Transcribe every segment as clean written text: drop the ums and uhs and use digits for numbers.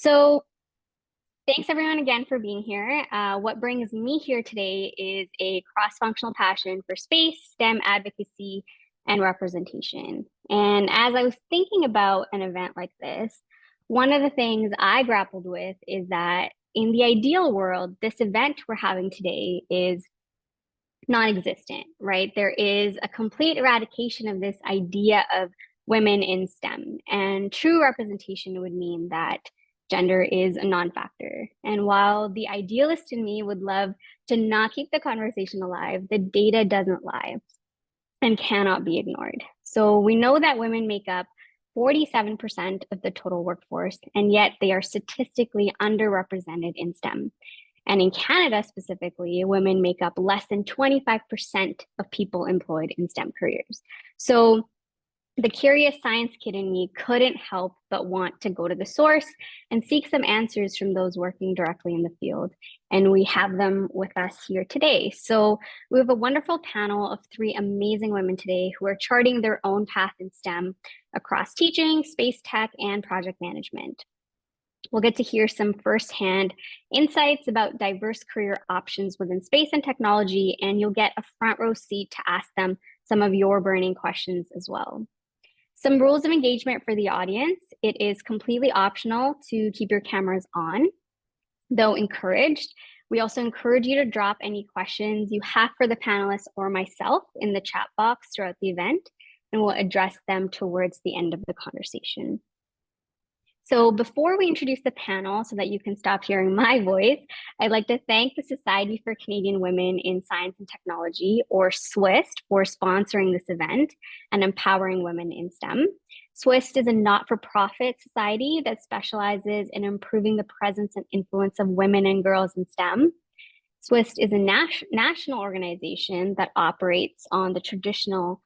So thanks everyone again for being here. What brings me here today is a cross-functional passion for space, STEM advocacy, and representation. And as I was thinking about an event like this, one of the things I grappled with is that in the ideal world, this event we're having today is non-existent, right? There is a complete eradication of this idea of women in STEM, and true representation would mean that gender is a non-factor. And while the idealist in me would love to not keep the conversation alive, the data doesn't lie and cannot be ignored. So we know that women make up 47% of the total workforce, and yet they are statistically underrepresented in STEM. And in Canada specifically, women make up less than 25% of people employed in STEM careers. So the curious science kid in me couldn't help but want to go to the source and seek some answers from those working directly in the field. And we have them with us here today. So we have a wonderful panel of three amazing women today who are charting their own path in STEM across teaching, space tech, and project management. We'll get to hear some firsthand insights about diverse career options within space and technology, and you'll get a front row seat to ask them some of your burning questions as well. Some rules of engagement for the audience. It is completely optional to keep your cameras on, though encouraged. We also encourage you to drop any questions you have for the panelists or myself in the chat box throughout the event, and we'll address them towards the end of the conversation. So before we introduce the panel so that you can stop hearing my voice, I'd like to thank the Society for Canadian Women in Science and Technology, or SCWIST, for sponsoring this event and empowering women in STEM. SCWIST is a not-for-profit society that specializes in improving the presence and influence of women and girls in STEM. SCWIST is a national organization that operates on the traditional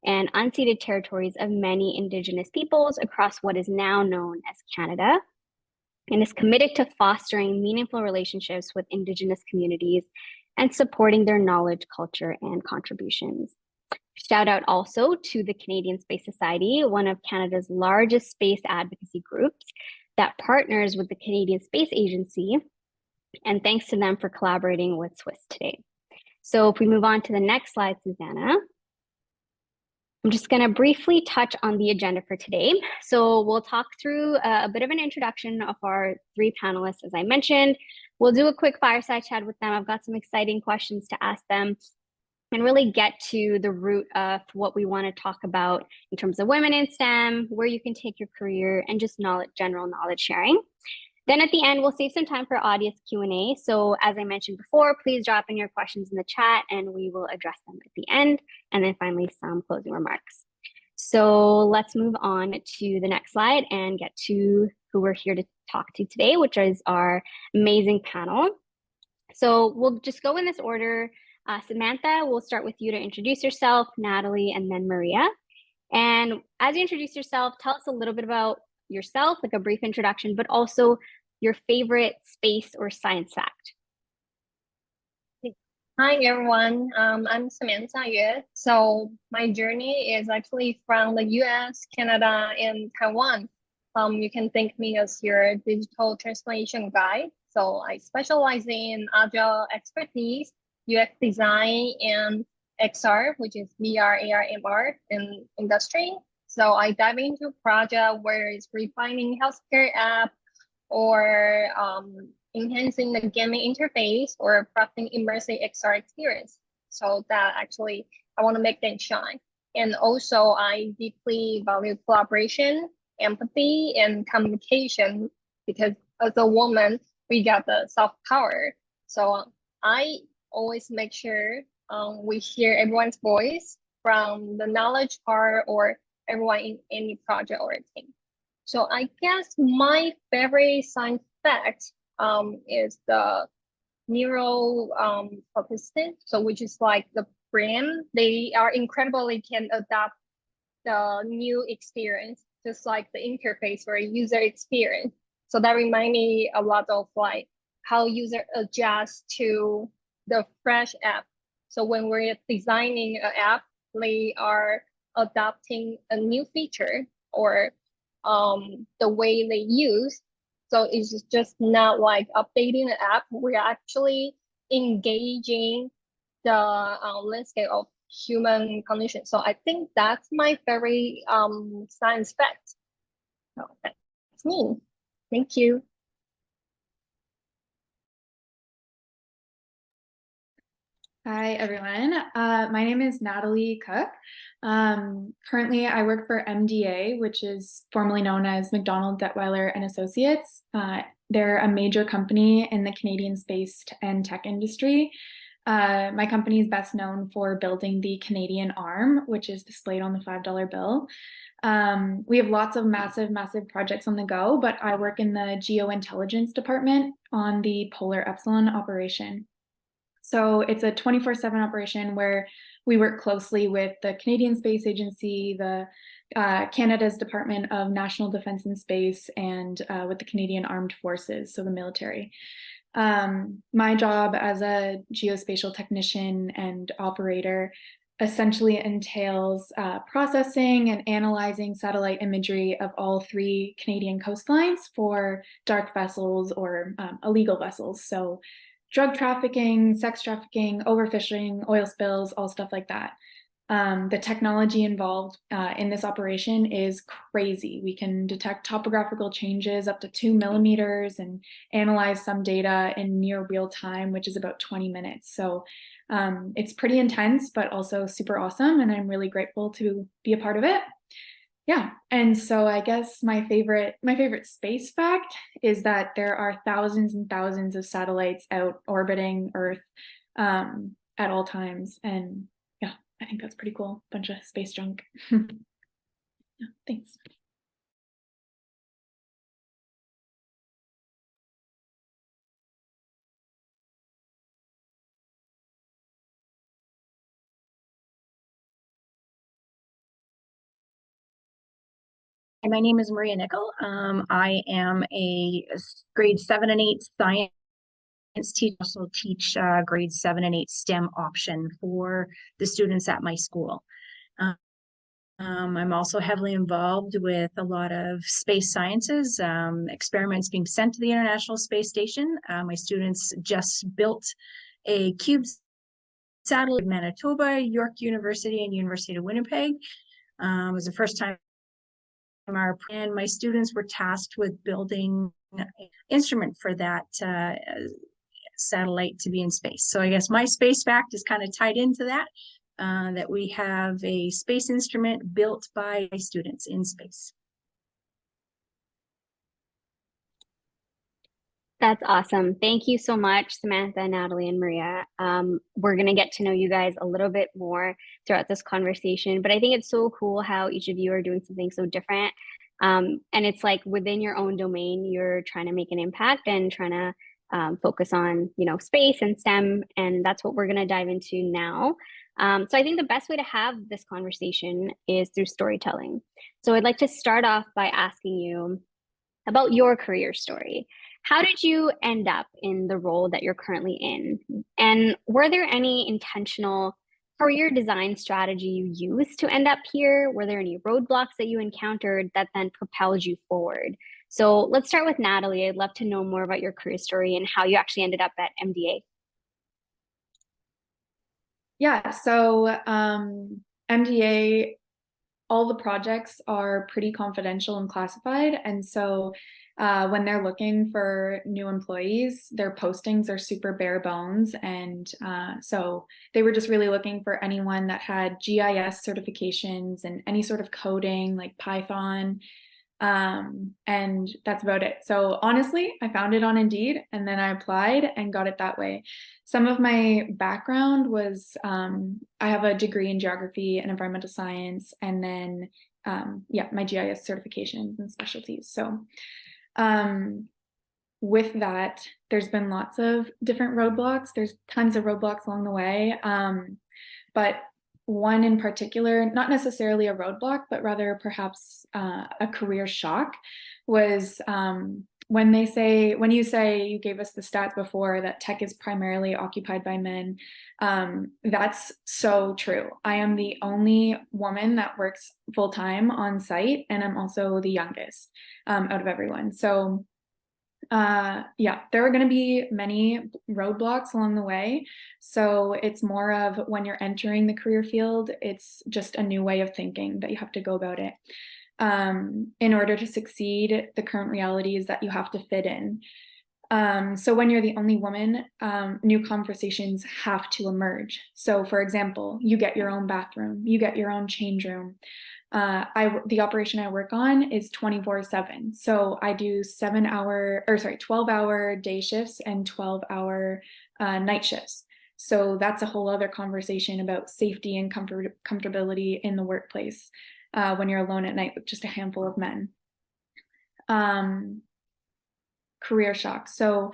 and unceded territories of many Indigenous peoples across what is now known as Canada, and is committed to fostering meaningful relationships with Indigenous communities and supporting their knowledge, culture, and contributions. Shout out also to the Canadian Space Society, one of Canada's largest space advocacy groups that partners with the Canadian Space Agency, and thanks to them for collaborating with SCWIST today. So if we move on to the next slide, Susanna. I'm just going to briefly touch on the agenda for today. So we'll talk through a bit of an introduction of our three panelists, as I mentioned. We'll do a quick fireside chat with them. I've got some exciting questions to ask them and really get to the root of what we want to talk about in terms of women in STEM, where you can take your career, and just general knowledge sharing. Then at the end, we'll save some time for audience Q&A. So as I mentioned before, please drop in your questions in the chat and we will address them at the end. And then finally, some closing remarks. So let's move on to the next slide and get to who we're here to talk to today, which is our amazing panel. So we'll just go in this order. Samantha, we'll start with you to introduce yourself, Natalie, and then Maria. And as you introduce yourself, tell us a little bit about yourself, like a brief introduction, but also your favorite space or science fact. Hi everyone, I'm Samantha Yue. So my journey is actually from the US, Canada, and Taiwan. You can think me as your digital transformation guide. So I specialize in agile expertise, UX design, and XR, which is VR, AR, MR in industry. So I dive into a project where it's refining healthcare app or enhancing the gaming interface or crafting immersive XR experience. So that actually, I want to make them shine. And also I deeply value collaboration, empathy, and communication because as a woman, we got the soft power. So I always make sure we hear everyone's voice from the knowledge part or everyone in any project or team. So I guess my favorite science fact is the neuroplasticity, so which is like the brain. They are incredibly can adapt the new experience, just like the interface or user experience. So that reminds me a lot of like how user adjust to the fresh app. So when we're designing an app, they are adopting a new feature or the way they use. So it's just not like updating the app. We're actually engaging the landscape of human condition. So I think that's my very science fact. So that's me. Thank you. Hi, everyone. My name is Natalie Cook. Currently, I work for MDA, which is formerly known as McDonald Detweiler and Associates. They're a major company in the Canadian space and tech industry. My company is best known for building the Canadian arm, which is displayed on the $5 bill. We have lots of massive projects on the go, but I work in the geointelligence department on the Polar Epsilon operation. So it's a 24/7 operation where we work closely with the Canadian Space Agency, the Canada's Department of National Defence and Space, and with the Canadian Armed Forces, so the military. My job as a geospatial technician and operator essentially entails processing and analyzing satellite imagery of all 3 Canadian coastlines for dark vessels or illegal vessels. So drug trafficking, sex trafficking, overfishing, oil spills, all stuff like that. The technology involved in this operation is crazy. We can detect topographical changes up to 2 millimeters and analyze some data in near real time, which is about 20 minutes. So it's pretty intense, but also super awesome. And I'm really grateful to be a part of it. Yeah, and so I guess my favorite space fact is that there are thousands and thousands of satellites out orbiting Earth at all times, and yeah, I think that's pretty cool. Bunch of space junk. Yeah, thanks. My name is Maria Nickel. I am a grade 7 and 8 science teacher. I also teach grade 7 and 8 STEM option for the students at my school. I'm also heavily involved with a lot of space sciences, experiments being sent to the International Space Station. My students just built a cube satellite in Manitoba, York University, and University of Winnipeg. It was the first time and my students were tasked with building an instrument for that satellite to be in space. So I guess my space fact is kind of tied into that, that we have a space instrument built by students in space. That's awesome. Thank you so much, Samantha, Natalie, and Maria. We're going to get to know you guys a little bit more throughout this conversation, but I think it's so cool how each of you are doing something so different. And it's like within your own domain, you're trying to make an impact and trying to focus on, space and STEM, and that's what we're going to dive into now. So I think the best way to have this conversation is through storytelling. So I'd like to start off by asking you about your career story. How did you end up in the role that you're currently in? And were there any intentional career design strategy you used to end up here? Were there any roadblocks that you encountered that then propelled you forward? So let's start with Natalie. I'd love to know more about your career story and how you actually ended up at MDA. Yeah, so MDA, all the projects are pretty confidential and classified. And so when they're looking for new employees, their postings are super bare bones. And so they were just really looking for anyone that had GIS certifications and any sort of coding like Python. And that's about it. So honestly, I found it on Indeed and then I applied and got it that way. Some of my background was I have a degree in geography and environmental science, and then my GIS certifications and specialties. So with that, there's been lots of different roadblocks. There's tons of roadblocks along the way. But one in particular, not necessarily a roadblock, but rather perhaps a career shock, was when you say you gave us the stats before that tech is primarily occupied by men. That's so true. I am the only woman that works full-time on site, and I'm also the youngest out of everyone. So Yeah, there are going to be many roadblocks along the way. So it's more of when you're entering the career field, it's just a new way of thinking that you have to go about it. In order to succeed, the current reality is that you have to fit in. So when you're the only woman, new conversations have to emerge. So for example, you get your own bathroom, you get your own change room. The operation I work on is 24/7. So I do 12-hour day shifts and 12-hour night shifts. So that's a whole other conversation about safety and comfortability in the workplace when you're alone at night with just a handful of men. Career shock. So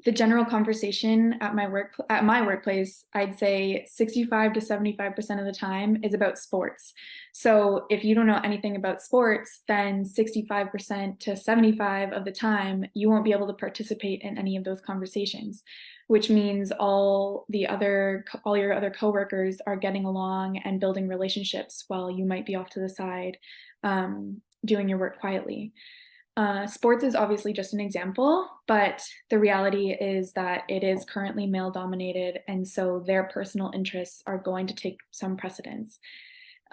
the general conversation at my workplace, I'd say 65 to 75% of the time is about sports. So if you don't know anything about sports, then 65% to 75% of the time, you won't be able to participate in any of those conversations, which means all your other coworkers are getting along and building relationships while you might be off to the side, doing your work quietly. Sports is obviously just an example, but the reality is that it is currently male dominated, and so their personal interests are going to take some precedence.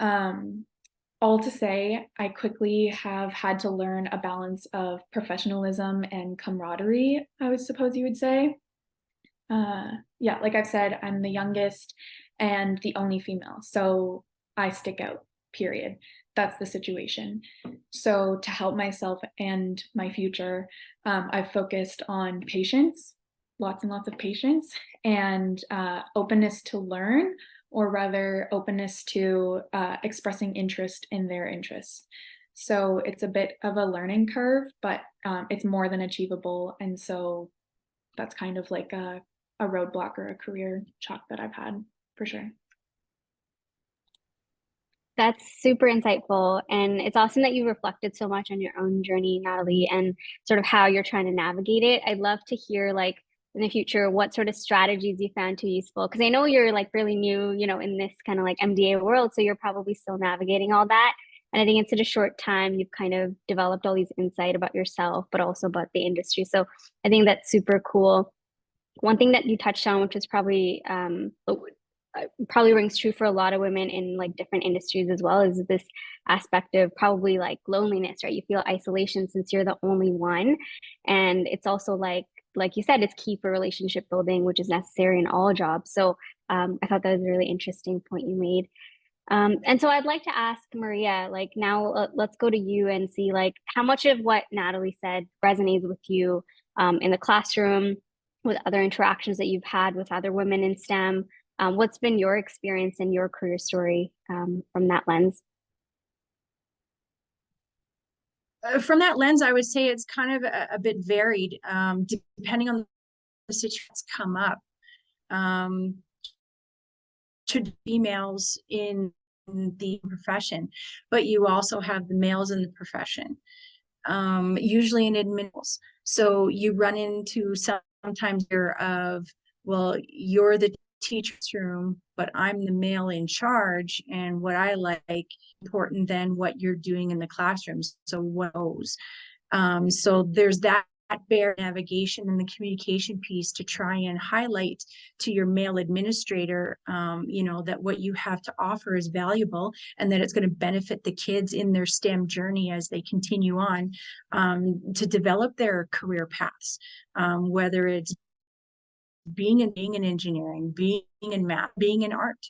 All to say, I quickly have had to learn a balance of professionalism and camaraderie, I would suppose you would say. Yeah, like I've said, I'm the youngest and the only female, so I stick out, period. That's the situation. So to help myself and my future, I've focused on patience, lots and lots of patience, and openness to learn, or rather openness to expressing interest in their interests. So it's a bit of a learning curve, but it's more than achievable. And so that's kind of like a roadblock or a career shock that I've had, for sure. That's super insightful. And it's awesome that you reflected so much on your own journey, Natalie, and sort of how you're trying to navigate it. I'd love to hear, like, in the future, what sort of strategies you found too useful. Because I know you're like really new, in this kind of like MDA world. So you're probably still navigating all that. And I think in such a short time, you've kind of developed all these insight about yourself, but also about the industry. So I think that's super cool. One thing that you touched on, which is probably rings true for a lot of women in like different industries as well, is this aspect of probably like loneliness, right? You feel isolation since you're the only one. And it's also like you said, it's key for relationship building, which is necessary in all jobs. So I thought that was a really interesting point you made. And so I'd like to ask Maria, like now let's go to you and see like how much of what Natalie said resonates with you in the classroom, with other interactions that you've had with other women in STEM. What's been your experience and your career story from that lens? From that lens, I would say it's kind of a bit varied, depending on the situations come up. To females in the profession, but you also have the males in the profession, usually in admin. So you run into sometimes well, you're the teacher's room, but I'm the male in charge, and what I like important than what you're doing in the classrooms. So what goes? So there's that bare navigation and the communication piece to try and highlight to your male administrator, that what you have to offer is valuable and that it's going to benefit the kids in their STEM journey as they continue on to develop their career paths, whether it's being in engineering, being in math, being in art,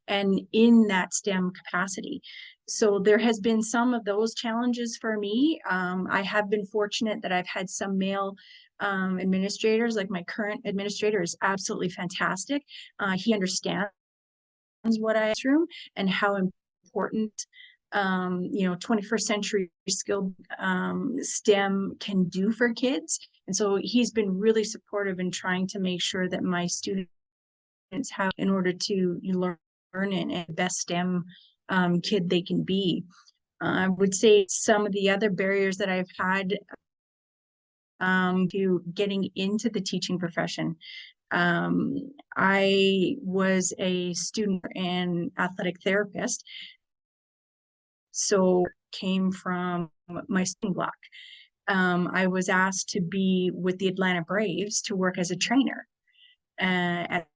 and in that STEM capacity. So there has been some of those challenges for me. I have been fortunate that I've had some male administrators, like my current administrator is absolutely fantastic. He understands what I through and how important 21st century skill STEM can do for kids. And so he's been really supportive in trying to make sure that my students have, in order to learn and the best STEM kid they can be. I would say some of the other barriers that I've had to getting into the teaching profession. I was a student and athletic therapist, so came from my student block. I was asked to be with the Atlanta Braves to work as a trainer at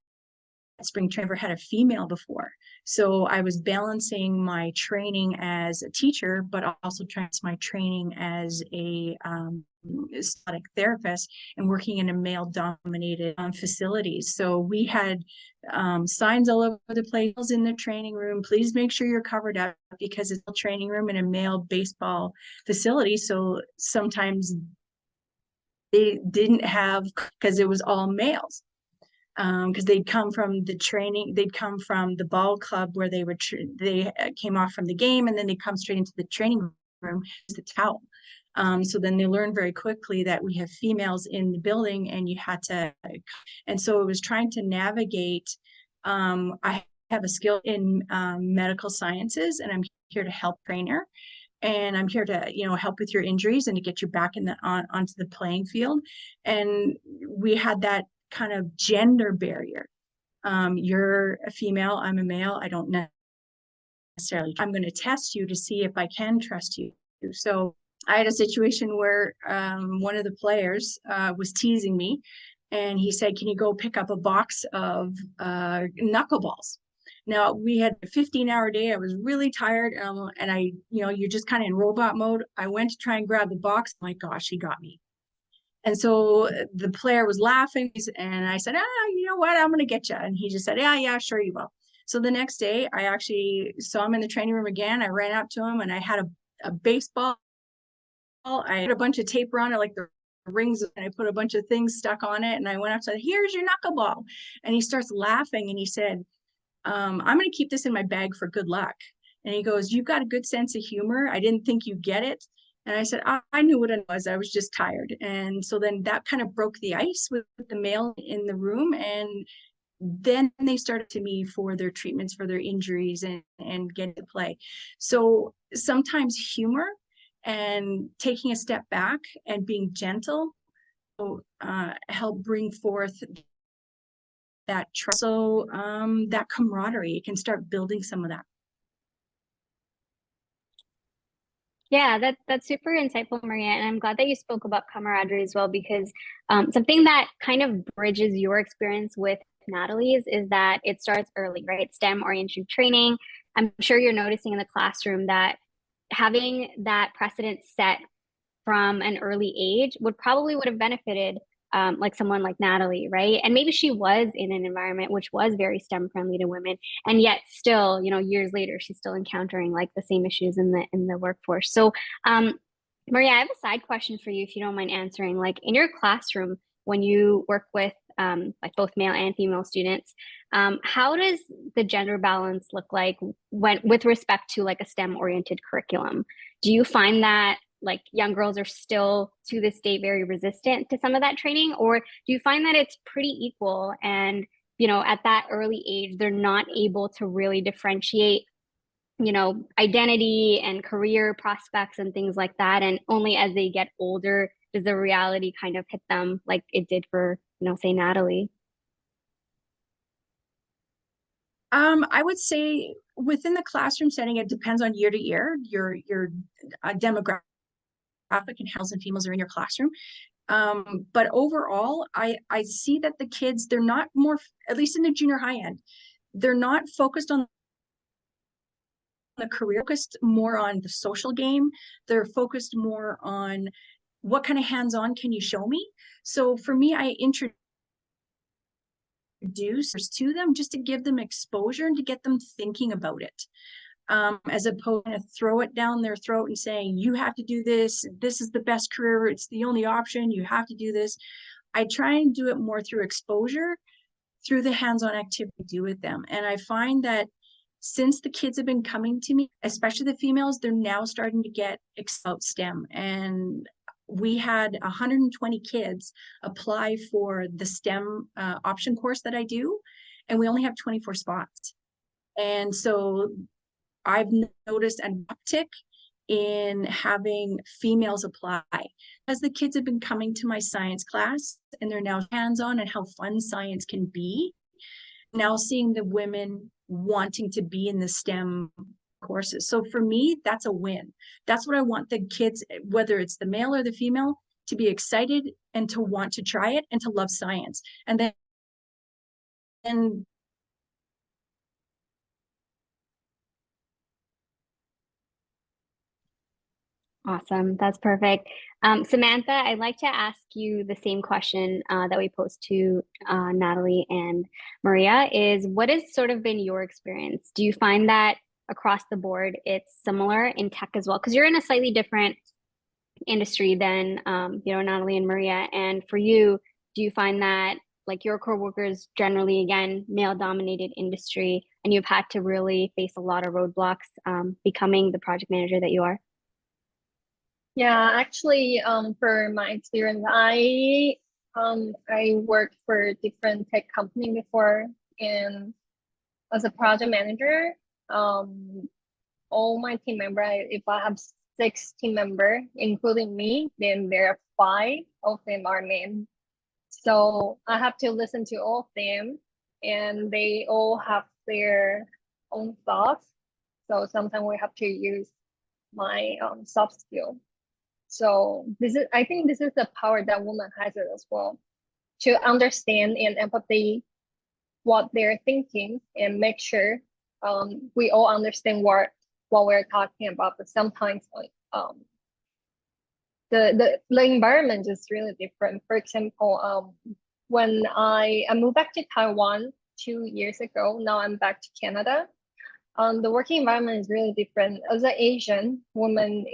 spring training. Never had a female before. So I was balancing my training as a teacher, but also my training as a aesthetic therapist and working in a male dominated facilities. So we had signs all over the place in the training room. Please make sure you're covered up because it's a training room in a male baseball facility. So sometimes they didn't have, because it was all males. Because they'd come from the training, they'd come from the ball club where they came off from the game, and then they come straight into the training room, the towel. So then they learned very quickly that we have females in the building, and you had to, and so it was trying to navigate. I have a skill in medical sciences, and I'm here to help trainer. And I'm here to, help with your injuries and to get you back onto the playing field. And we had that kind of gender barrier. You're a female, I'm a male. I don't necessarily, I'm going to test you to see if I can trust you. So I had a situation where one of the players was teasing me, and he said, can you go pick up a box of knuckleballs? Now, we had a 15-hour day. I was really tired, and I, you're just kind of in robot mode. I went to try and grab the box. Oh my gosh, he got me. And so the player was laughing, and I said, you know what, I'm going to get you. And he just said, yeah, sure you will. So the next day, I actually saw him in the training room again. I ran up to him, and I had a baseball. I had a bunch of tape around it, like the rings, and I put a bunch of things stuck on it. And I went up and said, here's your knuckleball. And he starts laughing, and he said, I'm going to keep this in my bag for good luck. And he goes, you've got a good sense of humor. I didn't think you'd get it. And I said, I knew what it was. I was just tired. And so then that kind of broke the ice with the male in the room. And then they started to me for their treatments for their injuries and get to play. So sometimes humor and taking a step back and being gentle help bring forth that trust. So that camaraderie, you can start building some of that. Yeah, that's super insightful, Maria. And I'm glad that you spoke about camaraderie as well, because something that kind of bridges your experience with Natalie's is that it starts early, right? STEM-oriented training. I'm sure you're noticing in the classroom that having that precedent set from an early age would have benefited like someone like Natalie, right? And maybe she was in an environment which was very STEM friendly to women, and yet still, years later, she's still encountering like the same issues in the workforce. So, Maria, I have a side question for you, if you don't mind answering. Like in your classroom, when you work with like both male and female students, how does the gender balance look like with respect to like a STEM oriented curriculum? Do you find that like young girls are still to this day very resistant to some of that training, or do you find that it's pretty equal and at that early age they're not able to really differentiate identity and career prospects and things like that, and only as they get older does the reality kind of hit them like it did for say Natalie? I would say within the classroom setting, it depends on year to year. Your demographic and males and females are in your classroom. But overall, I see that the kids, they're not more, at least in the junior high end, they're not focused on the career, focused more on the social game. They're focused more on what kind of hands-on can you show me? So for me, I introduce to them just to give them exposure and to get them thinking about it. As opposed to throw it down their throat and saying, you have to do this. This is the best career. It's the only option. You have to do this. I try and do it more through exposure, through the hands-on activity I do with them. And I find that since the kids have been coming to me, especially the females, they're now starting to get excited about STEM. And we had 120 kids apply for the STEM option course that I do, and we only have 24 spots. And so I've noticed an uptick in having females apply as the kids have been coming to my science class and they're now hands-on and how fun science can be. Now seeing the women wanting to be in the STEM courses. So for me, that's a win. That's what I want the kids, whether it's the male or the female, to be excited and to want to try it and to love science. And then Awesome. That's perfect. Samantha, I'd like to ask you the same question that we posed to Natalie and Maria is what has sort of been your experience? Do you find that across the board it's similar in tech as well? Because you're in a slightly different industry than Natalie and Maria. And for you, do you find that like your coworkers generally, again, male-dominated industry, and you've had to really face a lot of roadblocks becoming the project manager that you are? Yeah, actually, for my experience, I worked for different tech company before, and as a project manager, all my team member, if I have 6 team member, including me, then there are 5 of them are men. So I have to listen to all of them, and they all have their own thoughts. So sometimes we have to use my soft skill. So I think this is the power that woman has as well, to understand and empathy what they're thinking and make sure we all understand what we're talking about. But sometimes the environment is really different. For example, when I moved back to Taiwan 2 years ago, now I'm back to Canada. The working environment is really different. As an Asian woman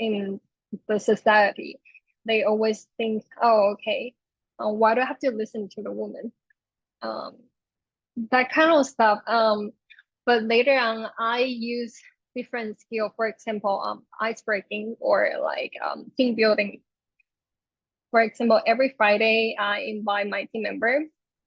in the society, they always think, oh, okay, why do I have to listen to the woman? That kind of stuff. But later on, I use different skill, for example, ice breaking or like team building. For example, every Friday, I invite my team member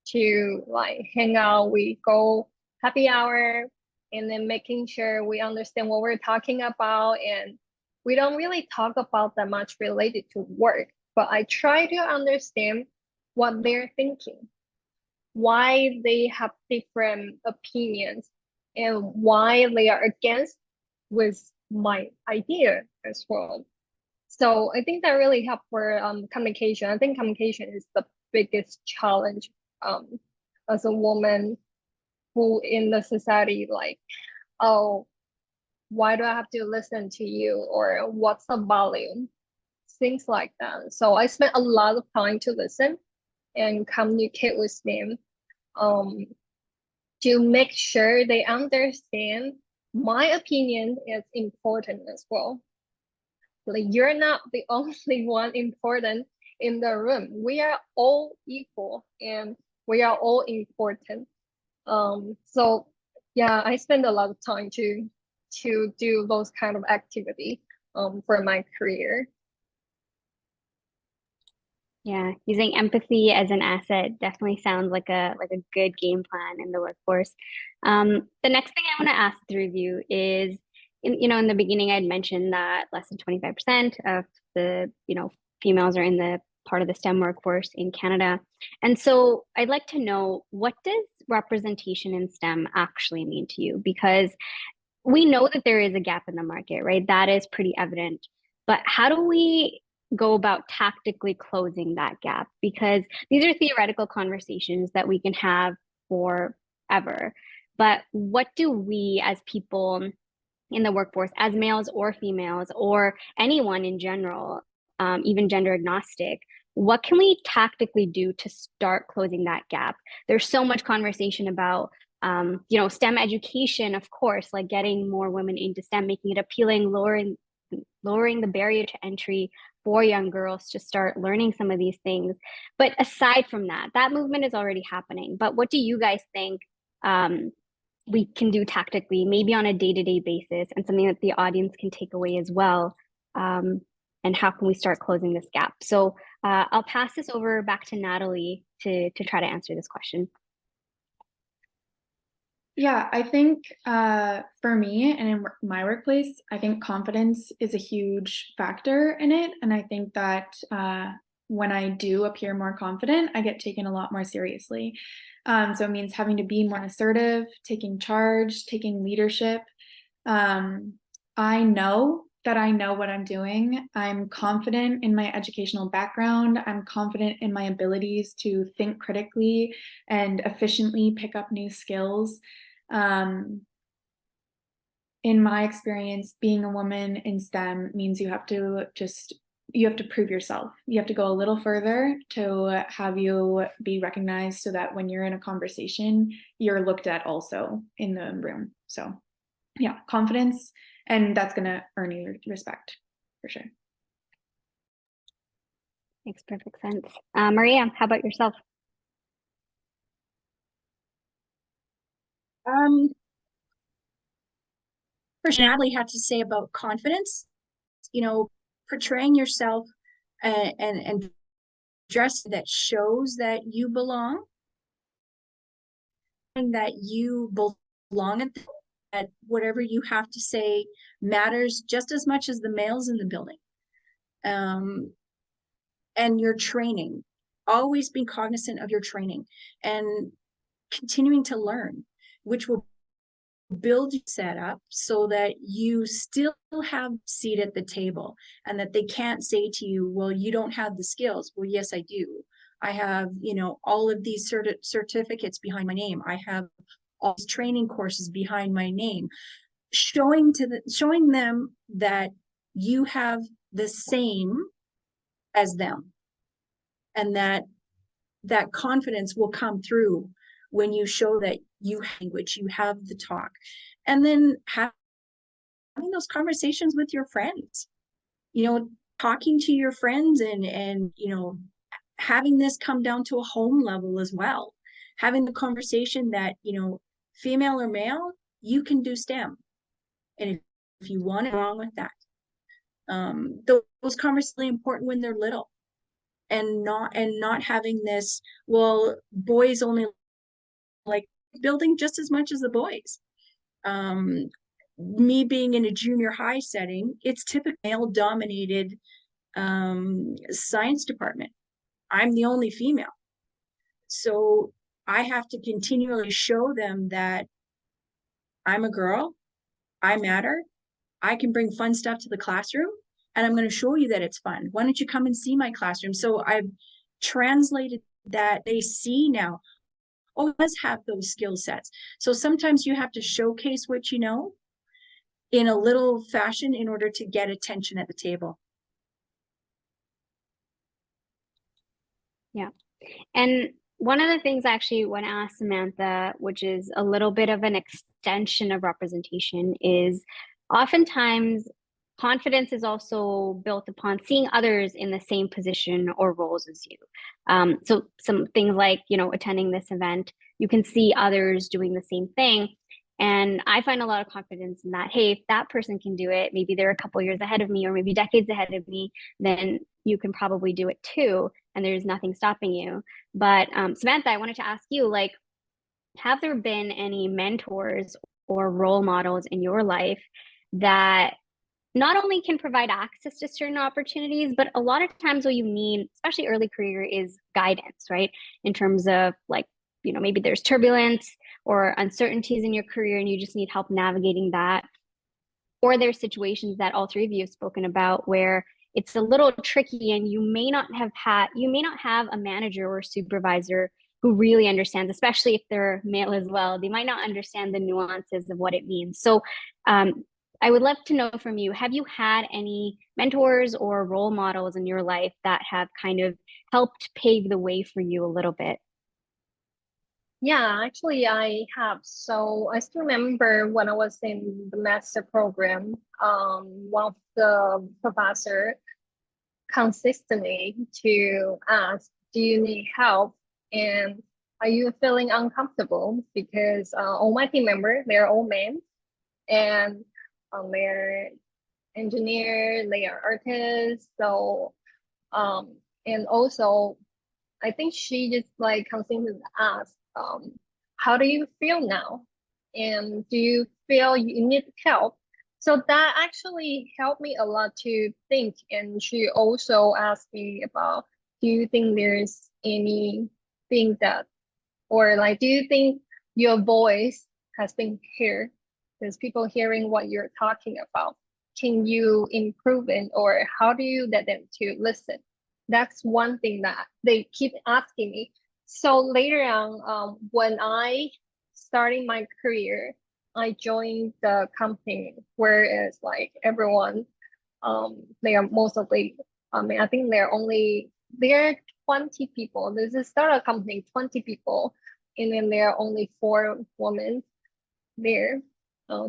to like hang out. We go happy hour, and then making sure we understand what we're talking about. And we don't really talk about that much related to work, but I try to understand what they're thinking, why they have different opinions, and why they are against with my idea as well. So I think that really helped for communication. I think communication is the biggest challenge as a woman who in the society like, oh, why do I have to listen to you, or what's the volume? Things like that. So I spent a lot of time to listen and communicate with them to make sure they understand my opinion is important as well. Like you're not the only one important in the room. We are all equal and we are all important. So yeah, I spend a lot of time to do those kind of activity for my career. Yeah, using empathy as an asset definitely sounds like a good game plan in the workforce. The next thing I want to ask the three of you is, in the beginning, I'd mentioned that less than 25% of the, females are in the part of the STEM workforce in Canada. And so I'd like to know, what does representation in STEM actually mean to you? Because we know that there is a gap in the market, right? That is pretty evident. But how do we go about tactically closing that gap? Because these are theoretical conversations that we can have forever. But what do we as people in the workforce, as males or females, or anyone in general, even gender agnostic, what can we tactically do to start closing that gap? There's so much conversation about STEM education, of course, like getting more women into STEM, making it appealing, lowering the barrier to entry for young girls to start learning some of these things. But aside from that, that movement is already happening. But what do you guys think we can do tactically, maybe on a day-to-day basis, and something that the audience can take away as well? And how can we start closing this gap? So I'll pass this over back to Natalie to try to answer this question. Yeah, I think for me and in my workplace, I think confidence is a huge factor in it. And I think that when I do appear more confident, I get taken a lot more seriously. So it means having to be more assertive, taking charge, taking leadership. I know that I know what I'm doing. I'm confident in my educational background. I'm confident in my abilities to think critically and efficiently pick up new skills. In my experience, being a woman in STEM means you have to prove yourself. You have to go a little further to have you be recognized so that when you're in a conversation, you're looked at also in the room. So yeah, confidence, and that's going to earn you respect for sure. Makes perfect sense. Maria, how about yourself? First, Natalie had to say about confidence, portraying yourself and dress that shows that you belong, and that you belong at whatever you have to say matters just as much as the males in the building. And your training, always be cognizant of your training and continuing to learn, which will build your setup so that you still have a seat at the table, and that they can't say to you, well, you don't have the skills. Well, yes, I do. I have, all of these certificates behind my name. I have all these training courses behind my name, showing them that you have the same as them, and that confidence will come through when you show that you have language, you have the talk. And then having those conversations with your friends, talking to your friends, and having this come down to a home level as well, having the conversation that, female or male, you can do STEM, and if you want it, wrong with that. Those conversations are really important when they're little, and not having this, well, boys only like building just as much as the boys. Me being in a junior high setting, it's typically male dominated science department. I'm the only female. So I have to continually show them that I'm a girl, I matter, I can bring fun stuff to the classroom, and I'm going to show you that it's fun. Why don't you come and see my classroom? So I've translated that. They see now, oh, it does have those skill sets. So sometimes you have to showcase what you know in a little fashion in order to get attention at the table. Yeah. And one of the things I actually want to ask Samantha, which is a little bit of an extension of representation, is oftentimes confidence is also built upon seeing others in the same position or roles as you. So some things like, attending this event, you can see others doing the same thing. And I find a lot of confidence in that, hey, if that person can do it, maybe they're a couple years ahead of me, or maybe decades ahead of me, then you can probably do it too. And there's nothing stopping you. But Samantha, I wanted to ask you, like, have there been any mentors or role models in your life that not only can provide access to certain opportunities, but a lot of times what you need, especially early career, is guidance, right? In terms of like, maybe there's turbulence or uncertainties in your career and you just need help navigating that. Or there's situations that all three of you have spoken about where it's a little tricky and you may not have a manager or supervisor who really understands, especially if they're male as well. They might not understand the nuances of what it means. So I would love to know from you, have you had any mentors or role models in your life that have kind of helped pave the way for you a little bit? Yeah, actually I have. So I still remember when I was in the master program, one of the professor consistently to ask, do you need help? And are you feeling uncomfortable? Because all my team members, they're all men, and they're engineers, they are artists. So, and also, I think she just like constantly asked, how do you feel now? And do you feel you need help? So that actually helped me a lot to think. And she also asked me about, do you think there's anything that, or like, do you think your voice has been heard? There's people hearing what you're talking about. Can you improve it, or how do you get them to listen? That's one thing that they keep asking me. So later on, when I starting my career, I joined the company where it's like everyone, they are mostly, I mean, I think there are 20 people. There's a startup company, 20 people, and then there are only 4 women there.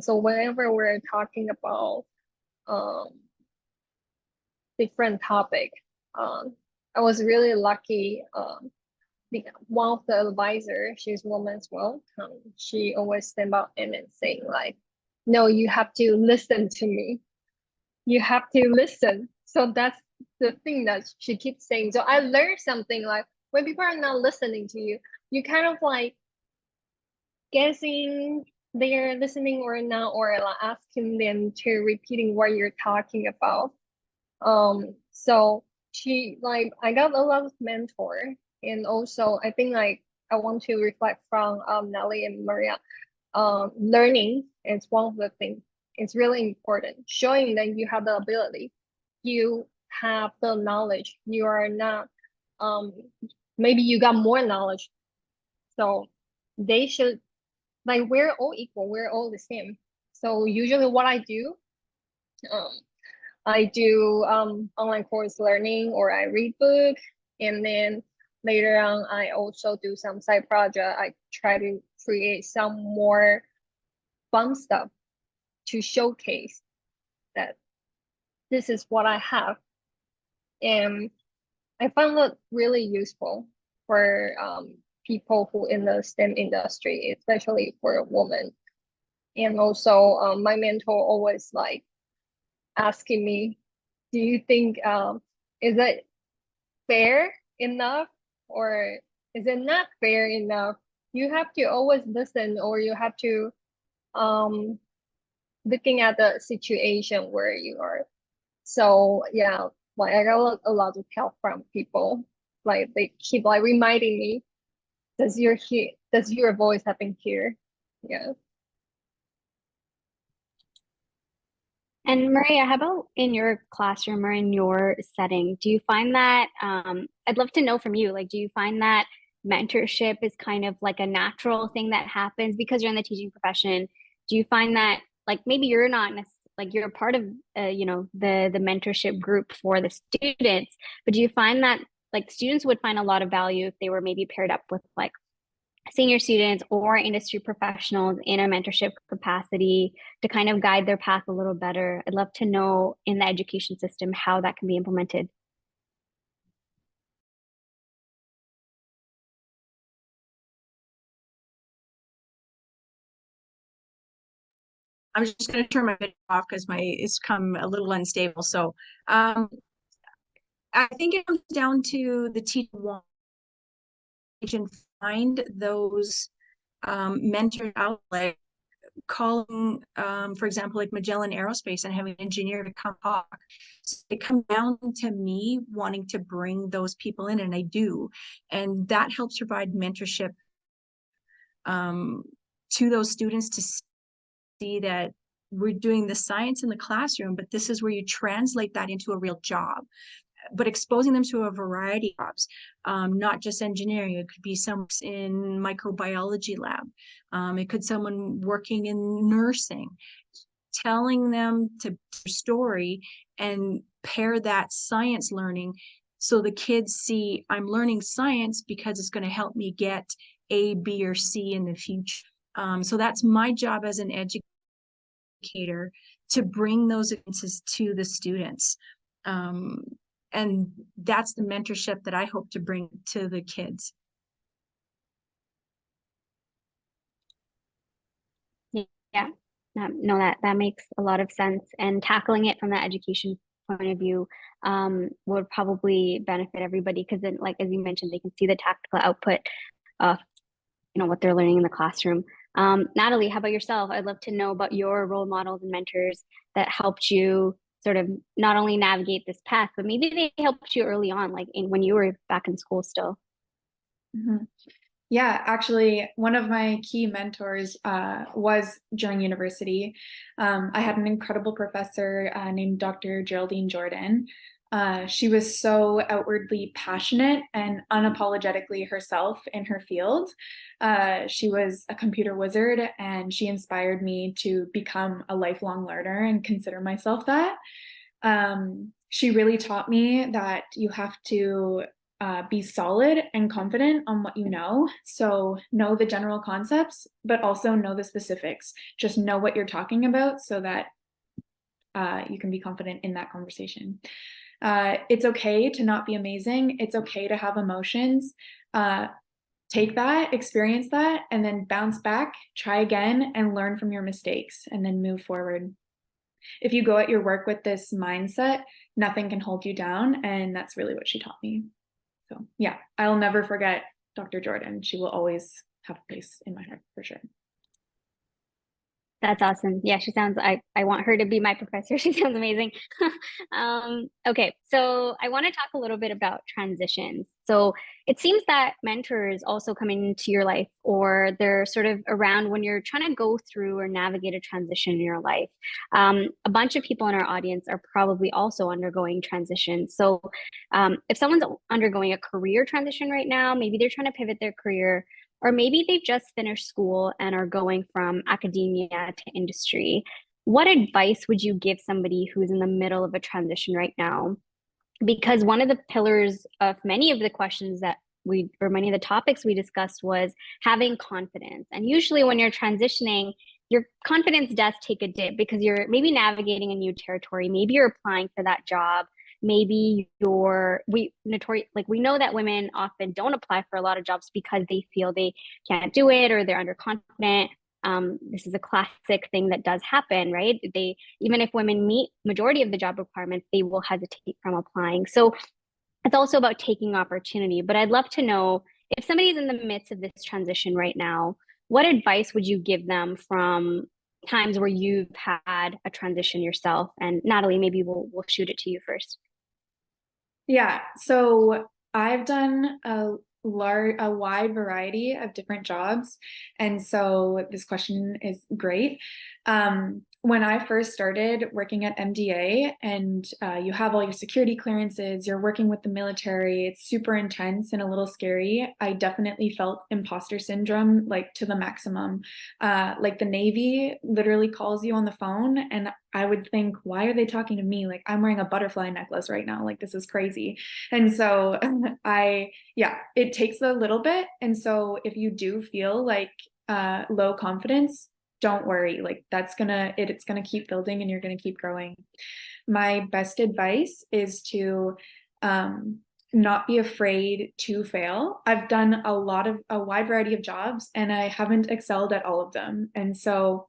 So whenever we're talking about um, different topic, I was really lucky. One of the advisor, she's a woman as well. She always stand up and then saying like, "No, you have to listen to me. You have to listen." So that's the thing that she keeps saying. So I learned something like when people are not listening to you, you kind of like guessing they're listening or not, or like asking them to repeating what you're talking about. So she like I got a lot of mentor, and also I think like I want to reflect from Nelly and Maria. Learning is one of the things. It's really important. Showing that you have the ability, you have the knowledge. You are not maybe you got more knowledge. So they should like we're all equal, we're all the same. So usually what um, I do online course learning, or I read book, and then later on I also do some side project. I try to create some more fun stuff to showcase that this is what I have. And I found it really useful for people who in the STEM industry, especially for a woman. And also my mentor always like asking me, do you think is it fair enough, or is it not fair enough? You have to always listen, or you have to looking at the situation where you are. So yeah, like I got a lot of help from people. Like they keep like reminding me, does your voice have been here? Yeah. And Maria, how about in your classroom or in your setting? Do you find that, I'd love to know from you, like, do you find that mentorship is kind of like a natural thing that happens because you're in the teaching profession? Do you find that, like, maybe you're not like you're a part of, the mentorship group for the students, but do you find that like students would find a lot of value if they were maybe paired up with like senior students or industry professionals in a mentorship capacity to kind of guide their path a little better? I'd love to know in the education system how that can be implemented. I'm just going to turn my video off because it's come a little unstable. So I think it comes down to the teacher want and find those mentors out, like calling, for example, like Magellan Aerospace and having an engineer to come talk. So it comes down to me wanting to bring those people in, and I do. And that helps provide mentorship to those students to see that we're doing the science in the classroom, but this is where you translate that into a real job. But exposing them to a variety of jobs, not just engineering. It could be someone in microbiology lab. It could someone working in nursing. Telling them to story and pair that science learning, so the kids see I'm learning science because it's going to help me get A, B, or C in the future. So that's my job as an educator, to bring those experiences to the students. And that's the mentorship that I hope to bring to the kids. Yeah, no, that makes a lot of sense. And tackling it from that education point of view would probably benefit everybody because then, like as you mentioned, they can see the tactical output of what they're learning in the classroom. Natalie, how about yourself? I'd love to know about your role models and mentors that helped you sort of not only navigate this path, but maybe they helped you early on, like when you were back in school still. Mm-hmm. Yeah, actually, one of my key mentors was during university. I had an incredible professor named Dr. Geraldine Jordan. She was so outwardly passionate and unapologetically herself in her field. She was a computer wizard, and she inspired me to become a lifelong learner and consider myself that. She really taught me that you have to be solid and confident on what you know. So know the general concepts, but also know the specifics. Just know what you're talking about so that you can be confident in that conversation. It's okay to not be amazing. It's okay to have emotions. Take that, experience that, and then bounce back, try again, and learn from your mistakes, and then move forward. If you go at your work with this mindset, nothing can hold you down. And that's really what she taught me. So yeah, I'll never forget Dr. Jordan. She will always have a place in my heart for sure. That's awesome. Yeah, she sounds, I want her to be my professor. She sounds amazing. Okay, so I want to talk a little bit about transitions. So it seems that mentors also come into your life, or they're sort of around when you're trying to go through or navigate a transition in your life. A bunch of people in our audience are probably also undergoing transitions. So if someone's undergoing a career transition right now, maybe they're trying to pivot their career, or maybe they've just finished school and are going from academia to industry. What advice would you give somebody who's in the middle of a transition right now? Because one of the pillars of many of the questions that or many of the topics we discussed was having confidence. And usually when you're transitioning, your confidence does take a dip because you're maybe navigating a new territory. Maybe you're applying for that job. Maybe we know that women often don't apply for a lot of jobs because they feel they can't do it or they're underconfident. This is a classic thing that does happen, right? Even if women meet majority of the job requirements, they will hesitate from applying. So it's also about taking opportunity. But I'd love to know, if somebody's in the midst of this transition right now, what advice would you give them from times where you've had a transition yourself? And Natalie, maybe we'll shoot it to you first. Yeah, so I've done a wide variety of different jobs, and so this question is great. When I first started working at MDA, and you have all your security clearances, you're working with the military, it's super intense and a little scary. I definitely felt imposter syndrome, like to the maximum. Like the Navy literally calls you on the phone, and I would think, why are they talking to me? Like I'm wearing a butterfly necklace right now. Like this is crazy. And so it takes a little bit. And so if you do feel like low confidence, don't worry. Like it's gonna keep building and you're gonna keep growing. My best advice is to not be afraid to fail. I've done a wide variety of jobs and I haven't excelled at all of them. And so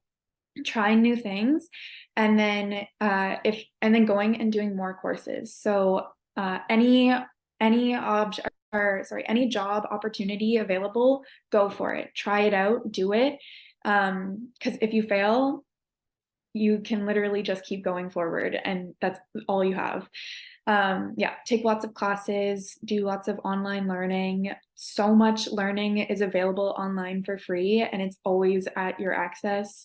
trying new things and then going and doing more courses. So any job opportunity available, go for it. Try it out, do it. Because if you fail, you can literally just keep going forward and that's all you have. Take lots of classes, do lots of online learning. So much learning is available online for free and it's always at your access.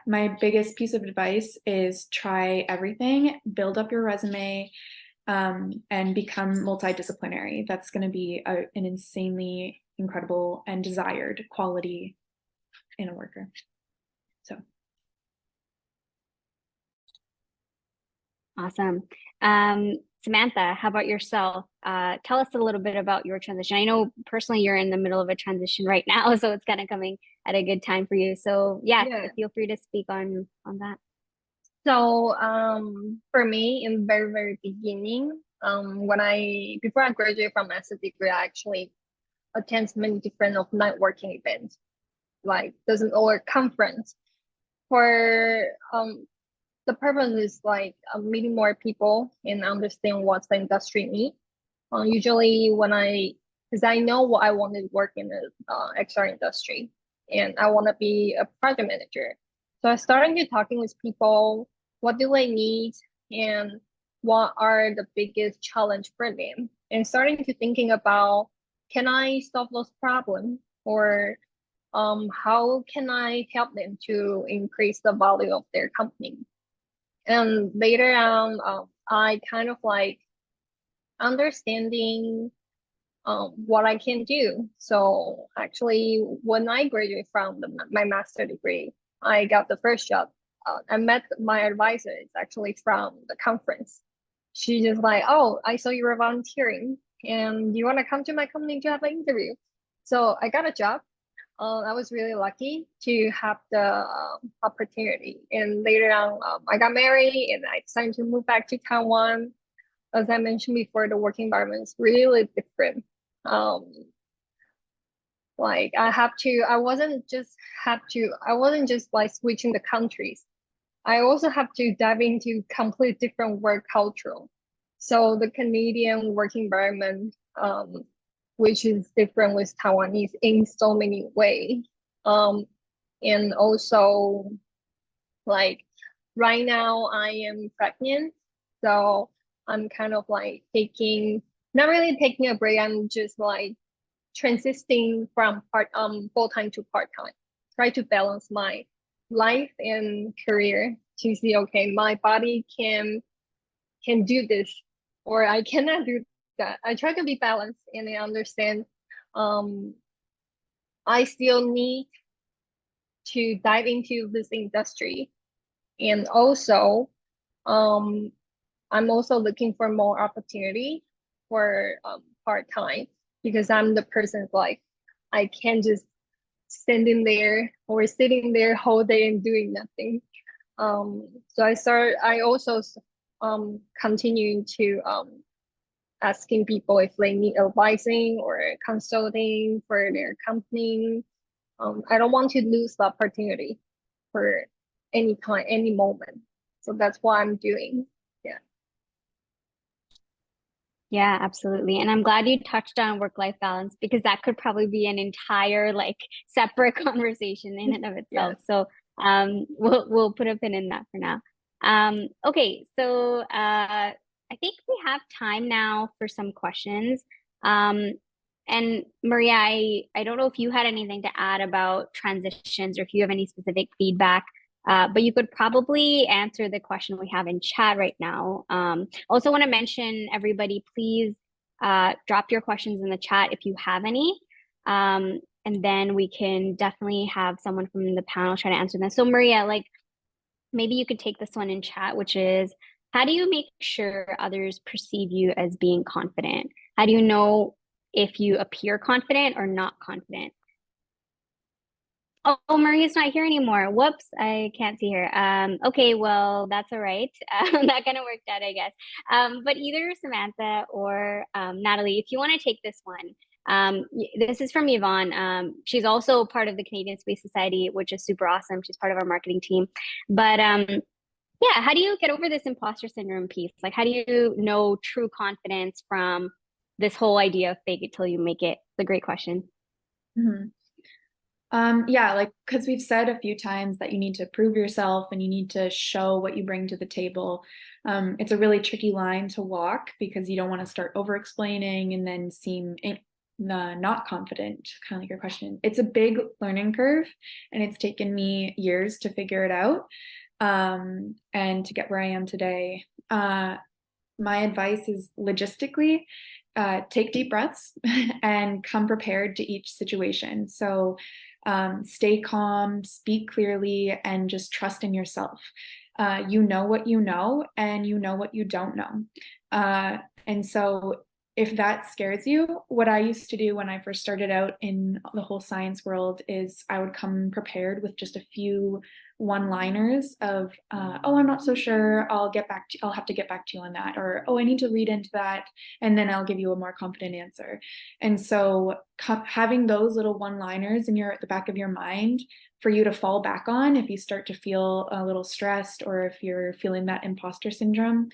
My biggest piece of advice is try everything, build up your resume, and become multidisciplinary. That's going to be an insanely incredible and desired quality in a worker. So. Awesome. Samantha, how about yourself? Tell us a little bit about your transition. I know personally you're in the middle of a transition right now, so it's kind of coming at a good time for you. So feel free to speak on that. So for me, in the very, very beginning, before I graduated from master's degree, I actually attend many different of networking events, like or conference. For the purpose is like meeting more people and understand what the industry needs. Usually because I know what I want to work in the XR industry and I want to be a project manager. So I started to talking with people, what do they need and what are the biggest challenge for them? And starting to thinking about can I solve those problems, or how can I help them to increase the value of their company? And later on, I kind of like understanding what I can do. So actually, when I graduated from my master degree, I got the first job. I met my advisor. It's actually from the conference. She just like, oh, I saw you were volunteering, and you want to come to my company to have an interview. So I got a job. I was really lucky to have the opportunity. And later on, I got married and I decided to move back to Taiwan. As I mentioned before, the work environment is really different. Like I wasn't just like switching the countries. I also have to dive into complete different work culture. So the Canadian work environment, which is different with Taiwanese in so many ways. And also like right now I am pregnant, so I'm kind of like not really taking a break. I'm just like transitioning from full-time to part-time. Try to balance my life and career to see, okay, my body can do this or I cannot do that. I try to be balanced and I understand I still need to dive into this industry. And also I'm also looking for more opportunity for part-time, because I'm the person like I can't just standing there or sitting there whole day and doing nothing. So I also continuing to asking people if they need advising or consulting for their company. I don't want to lose the opportunity for any time, any moment. So that's what I'm doing. Yeah. Yeah, absolutely. And I'm glad you touched on work-life balance, because that could probably be an entire like separate conversation in and of itself. Yes. So we'll put a pin in that for now. Okay, so I think we have time now for some questions. And Maria, I don't know if you had anything to add about transitions or if you have any specific feedback. But you could probably answer the question we have in chat right now. Also want to mention, everybody, please drop your questions in the chat if you have any. And then we can definitely have someone from the panel try to answer them. So Maria, like maybe you could take this one in chat, which is, how do you make sure others perceive you as being confident? How do you know if you appear confident or not confident? Oh, Maria's not here anymore. Whoops, I can't see her. Okay, well, that's all right. That kind of worked out, I guess. But either Samantha or Natalie, if you want to take this one, this is from Yvonne. She's also part of the Canadian Space Society, which is super awesome. She's part of our marketing team. But yeah, how do you get over this imposter syndrome piece? Like, how do you know true confidence from this whole idea of fake it till you make it? It's a great question. Mm-hmm. Yeah, like, because we've said a few times that you need to prove yourself and you need to show what you bring to the table. It's a really tricky line to walk, because you don't want to start over explaining and then seem not confident, kind of like your question. It's a big learning curve, and it's taken me years to figure it out and to get where I am today. My advice is logistically, take deep breaths and come prepared to each situation. So stay calm, speak clearly, and just trust in yourself. You know what you know, and you know what you don't know. And so if that scares you, what I used to do when I first started out in the whole science world is I would come prepared with just a few one-liners of, oh, I'm not so sure, I'll have to get back to you on that, or, oh, I need to read into that, and then I'll give you a more confident answer. And so having those little one-liners in the back of your mind for you to fall back on if you start to feel a little stressed, or if you're feeling that imposter syndrome,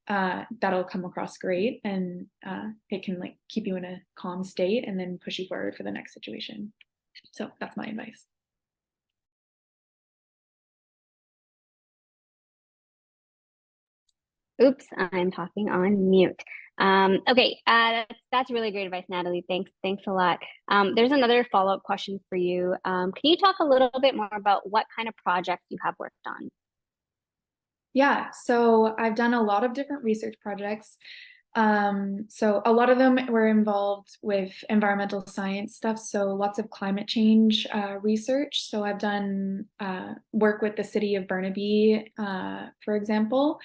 that'll come across great, and it can like keep you in a calm state and then push you forward for the next situation. So that's my advice. Oops, I'm talking on mute. Okay, that's really great advice, Natalie. Thanks a lot. There's another follow-up question for you. Can you talk a little bit more about what kind of projects you have worked on? Yeah, so I've done a lot of different research projects. So a lot of them were involved with environmental science stuff, so lots of climate change research. So I've done work with the city of Burnaby, for example,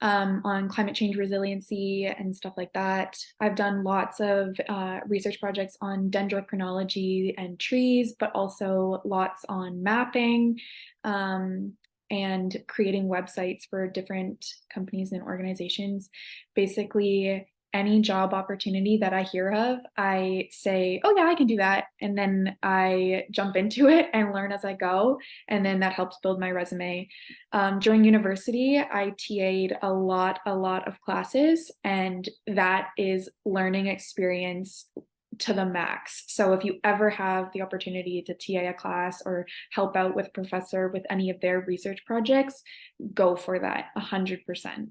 on climate change resiliency and stuff like that. I've done lots of research projects on dendrochronology and trees, but also lots on mapping. And creating websites for different companies and organizations. Basically, any job opportunity that I hear of, I say, oh yeah, I can do that. And then I jump into it and learn as I go. And then that helps build my resume. During university, I TA'd a lot of classes, and that is learning experience to the max. So if you ever have the opportunity to TA a class or help out with a professor with any of their research projects, go for that 100%.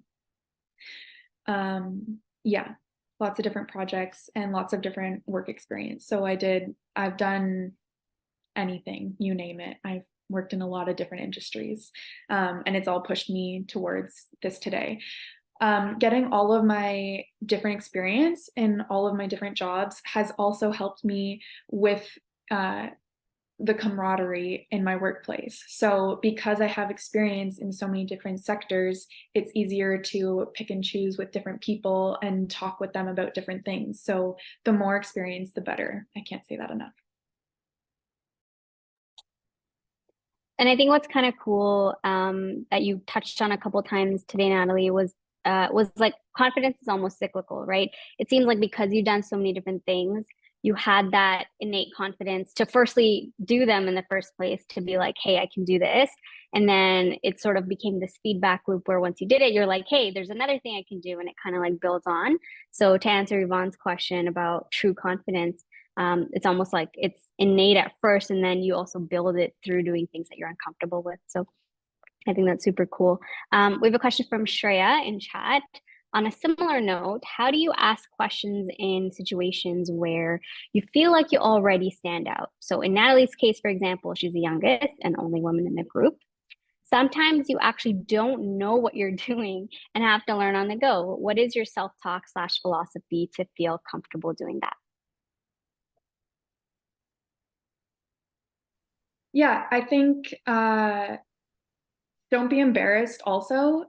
Yeah, lots of different projects and lots of different work experience. So I've done anything, you name it. I've worked in a lot of different industries, and it's all pushed me towards this today. Getting all of my different experience in all of my different jobs has also helped me with the camaraderie in my workplace. So because I have experience in so many different sectors, it's easier to pick and choose with different people and talk with them about different things. So the more experience, the better. I can't say that enough. And I think what's kind of cool that you touched on a couple times today, Natalie, was like confidence is almost cyclical, right? It seems like because you've done so many different things, you had that innate confidence to firstly do them in the first place, to be like, hey, I can do this. And then it sort of became this feedback loop where once you did it, you're like, hey, there's another thing I can do. And it kind of like builds on. So to answer Yvonne's question about true confidence, it's almost like it's innate at first, and then you also build it through doing things that you're uncomfortable with. So I think that's super cool. We have a question from Shreya in chat. On a similar note, how do you ask questions in situations where you feel like you already stand out? So in Natalie's case, for example, she's the youngest and only woman in the group. Sometimes you actually don't know what you're doing and have to learn on the go. What is your self-talk / philosophy to feel comfortable doing that? Yeah, I think don't be embarrassed also.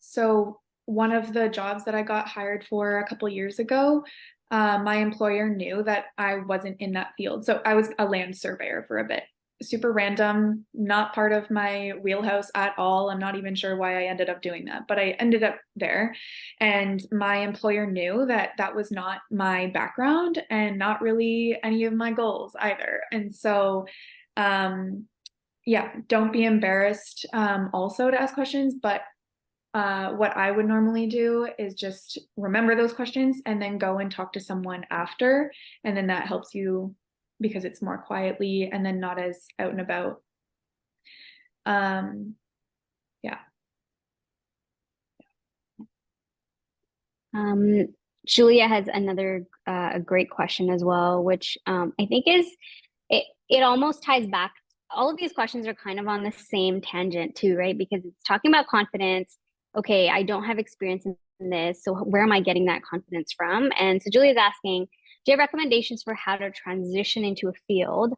So one of the jobs that I got hired for a couple years ago, my employer knew that I wasn't in that field. So I was a land surveyor for a bit. Super random, not part of my wheelhouse at all. I'm not even sure why I ended up doing that, but I ended up there. And my employer knew that that was not my background and not really any of my goals either. And so, yeah, don't be embarrassed also to ask questions, but what I would normally do is just remember those questions and then go and talk to someone after. And then that helps you because it's more quietly and then not as out and about. Yeah. Julia has another a great question as well, which I think is it almost ties back. All of these questions are kind of on the same tangent too, right? Because it's talking about confidence. Okay, I don't have experience in this, so where am I getting that confidence from? And so Julia's asking, do you have recommendations for how to transition into a field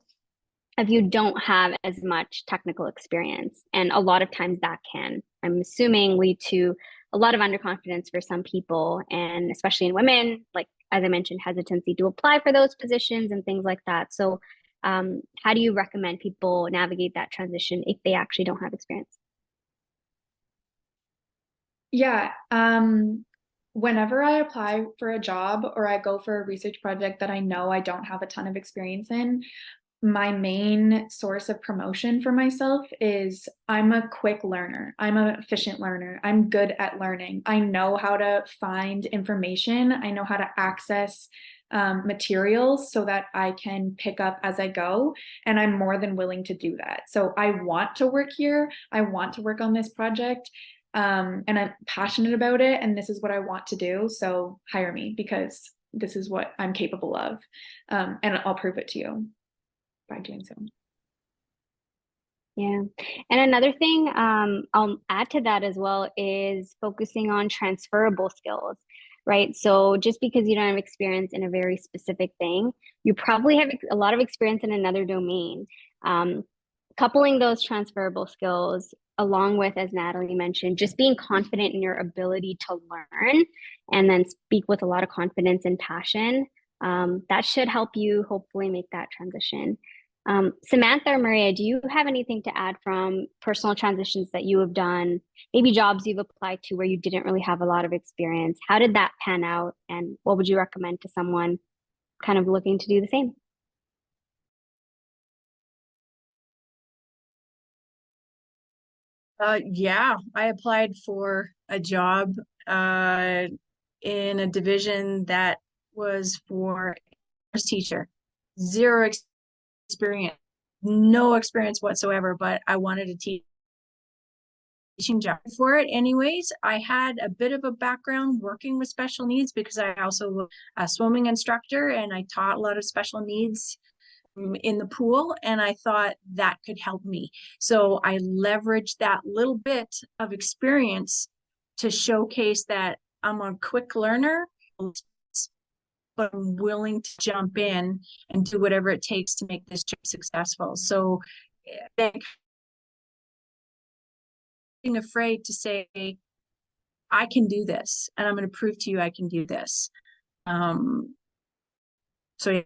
if you don't have as much technical experience? And a lot of times that can, I'm assuming, lead to a lot of underconfidence for some people, and especially in women, like as I mentioned, hesitancy to apply for those positions and things like that. So how do you recommend people navigate that transition if they actually don't have experience? Yeah. Whenever I apply for a job or I go for a research project that I know I don't have a ton of experience in, my main source of promotion for myself is I'm a quick learner. I'm an efficient learner. I'm good at learning. I know how to find information. I know how to access materials so that I can pick up as I go. And I'm more than willing to do that. So I want to work here. I want to work on this project. and I'm passionate about it, and this is what I want to do. So hire me because this is what I'm capable of, and I'll prove it to you by doing so. Yeah. And another thing I'll add to that as well is focusing on transferable skills, right? So just because you don't have experience in a very specific thing, you probably have a lot of experience in another domain. Coupling those transferable skills along with, as Natalie mentioned, just being confident in your ability to learn and then speak with a lot of confidence and passion, that should help you hopefully make that transition. Samantha or Maria, do you have anything to add from personal transitions that you have done, maybe jobs you've applied to where you didn't really have a lot of experience? How did that pan out, and what would you recommend to someone kind of looking to do the same? Yeah, I applied for a job in a division that was for a teacher. Zero experience, no experience whatsoever, but I wanted to teaching job for it anyways. I had a bit of a background working with special needs because I also was a swimming instructor and I taught a lot of special needs in the pool, and I thought that could help me. So I leveraged that little bit of experience to showcase that I'm a quick learner, but I'm willing to jump in and do whatever it takes to make this trip successful. So being afraid to say, I can do this, and I'm going to prove to you I can do this. So yeah.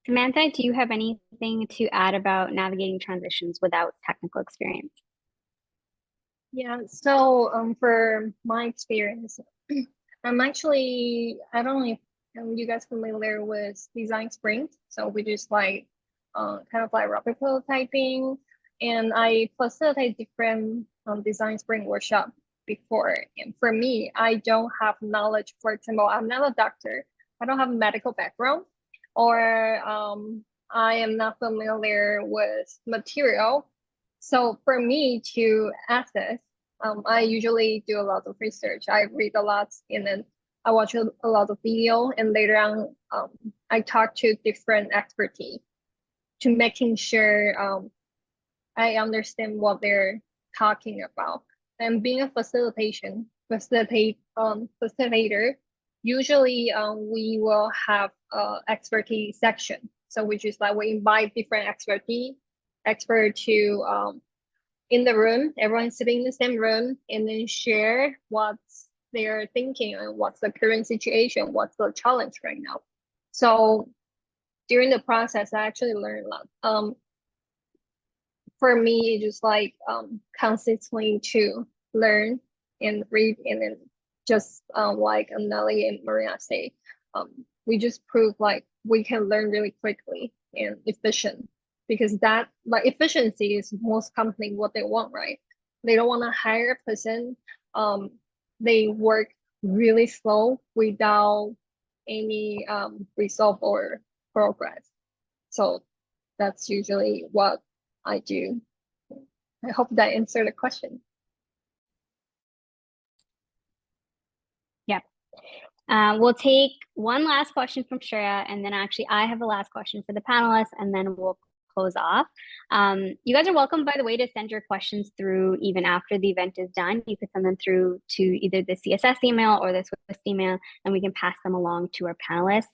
Samantha, do you have anything to add about navigating transitions without technical experience? Yeah, so for my experience, I'm actually, I don't know if you guys familiar with design sprint. So we just like kind of like rapid prototyping, and I facilitate different design sprint workshop before. And for me, I don't have knowledge. For example, I'm not a doctor. I don't have a medical background, or I am not familiar with material. So for me to access, I usually do a lot of research. I read a lot, and then I watch a lot of video, and later on, I talk to different expertise to making sure I understand what they're talking about. And being a facilitator, usually we will have expertise section. So which is like we invite different expert to in the room, everyone sitting in the same room, and then share what they're thinking and what's the current situation, what's the challenge right now. So during the process, I actually learned a lot. For me, just like consistently to learn and read, and then just like Nelly and Maria say, we just prove like we can learn really quickly and efficient, because that like efficiency is most company what they want, right? They don't want to hire a person. They work really slow without any result or progress. So that's usually what I do. I hope that answered the question. Yeah. We'll take one last question from Shreya, and then actually I have the last question for the panelists, and then we'll close off. You guys are welcome, by the way, to send your questions through even after the event is done. You could send them through to either the CSS email or the SCWIST email, and we can pass them along to our panelists.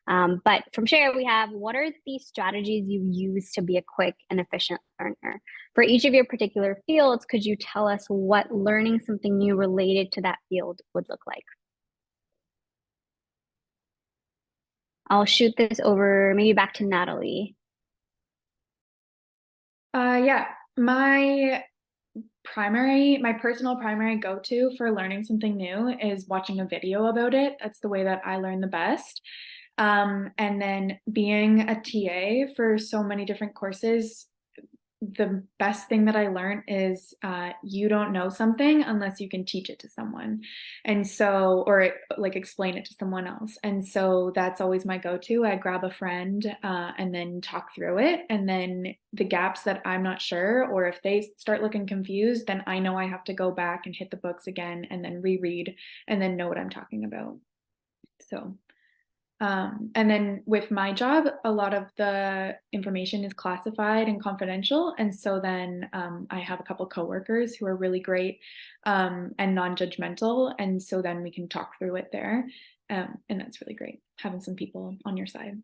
But from Shreya, we have, what are the strategies you use to be a quick and efficient learner? For each of your particular fields, could you tell us what learning something new related to that field would look like? I'll shoot this over maybe back to Natalie. Yeah, my personal primary go-to for learning something new is watching a video about it. That's the way that I learn the best. And then being a TA for so many different courses, the best thing that I learned is you don't know something unless you can teach it to someone. And so, or like explain it to someone else. And so that's always my go-to. I grab a friend and then talk through it. And then the gaps that I'm not sure, or if they start looking confused, then I know I have to go back and hit the books again and then reread and then know what I'm talking about. So and then with my job, a lot of the information is classified and confidential. And so then I have a couple coworkers who are really great and non-judgmental. And so then we can talk through it there. And that's really great, having some people on your side.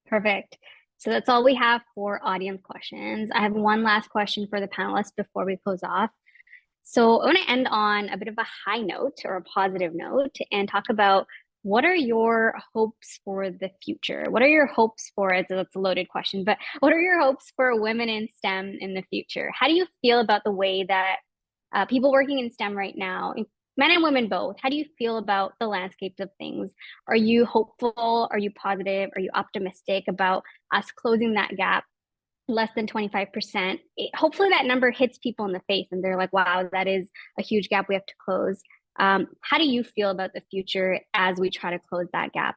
Perfect. So that's all we have for audience questions. I have one last question for the panelists before we close off. So I want to end on a bit of a high note or a positive note and talk about what are your hopes for the future? What are your hopes for, that's a loaded question, but what are your hopes for women in STEM in the future? How do you feel about the way that people working in STEM right now, men and women both, how do you feel about the landscapes of things? Are you hopeful? Are you positive? Are you optimistic about us closing that gap? Less than 25%. Hopefully that number hits people in the face and they're like, wow, that is a huge gap we have to close. How do you feel about the future as we try to close that gap?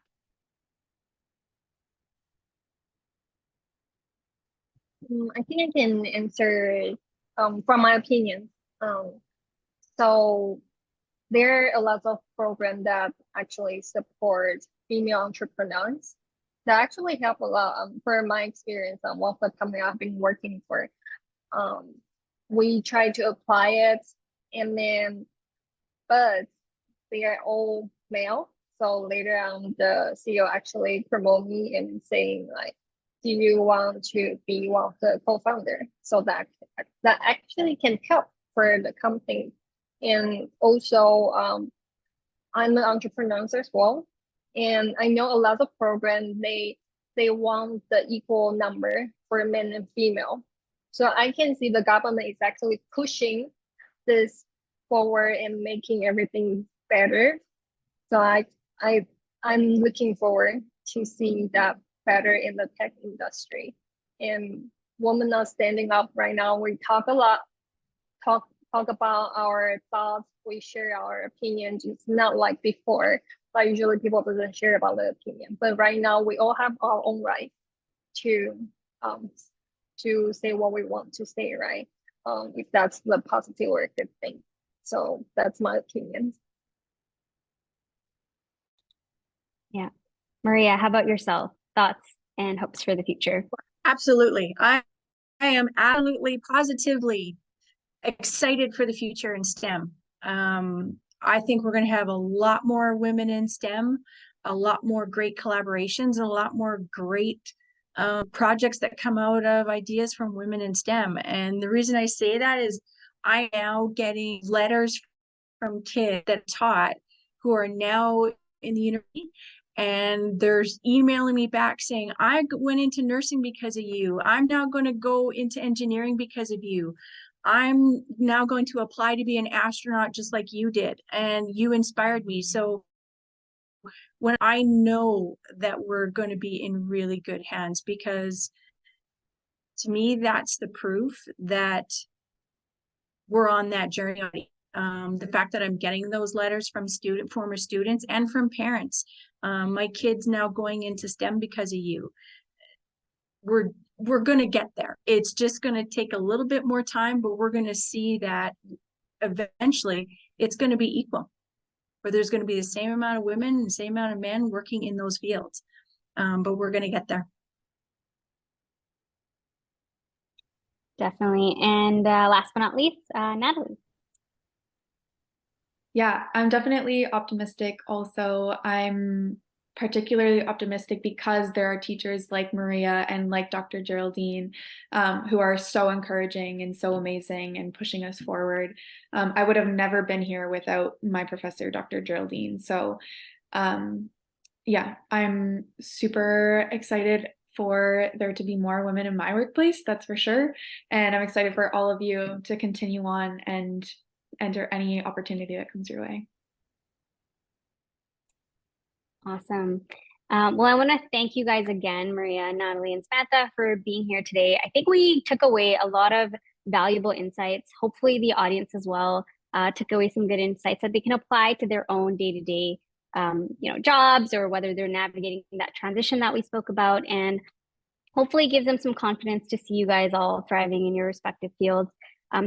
I think I can answer from my opinion. So there are a lot of programs that actually support female entrepreneurs that actually help a lot. For my experience on one of the company I've been working for, we try to apply it, and then, but they are all male. So later on, the CEO actually promote me and saying like, "Do you want to be one of the co-founder?" So that actually can help for the company. And also, I'm an entrepreneur as well, and I know a lot of programs they want the equal number for men and female. So I can see the government is actually pushing this forward and making everything better. So I'm looking forward to see that better in the tech industry. And women are standing up right now. We talk a lot, talk about our thoughts. We share our opinions. It's not like before, but usually people doesn't share about their opinion. But right now, we all have our own right to say what we want to say, right? If that's the positive or good thing. So that's my opinion. Yeah. Maria, how about yourself? Thoughts and hopes for the future? Absolutely. I am absolutely positively excited for the future in STEM. I think we're going to have a lot more women in STEM, a lot more great collaborations, and a lot more great projects that come out of ideas from women in STEM. And the reason I say that is I am now getting letters from kids that taught who are now in the university, and they're emailing me back saying, I went into nursing because of you. I'm now going to go into engineering because of you. I'm now going to apply to be an astronaut just like you did, and you inspired me. So when I know that we're going to be in really good hands, because to me, that's the proof that we're on that journey. The fact that I'm getting those letters from former students and from parents, my kids now going into STEM because of you. We're going to get there. It's just going to take a little bit more time, but we're going to see that eventually it's going to be equal, where there's going to be the same amount of women and the same amount of men working in those fields. But we're going to get there. Definitely. And last but not least, Natalie. Yeah, I'm definitely optimistic. Also, I'm particularly optimistic because there are teachers like Maria and like Dr. Geraldine who are so encouraging and so amazing and pushing us forward. I would have never been here without my professor, Dr. Geraldine. So yeah, I'm super excited for there to be more women in my workplace, that's for sure. And I'm excited for all of you to continue on and enter any opportunity that comes your way. Awesome. Well, I want to thank you guys again, Maria, Natalie, and Samantha, for being here today. I think we took away a lot of valuable insights. Hopefully, the audience as well took away some good insights that they can apply to their own day-to-day, jobs, or whether they're navigating that transition that we spoke about, and hopefully gives them some confidence to see you guys all thriving in your respective fields.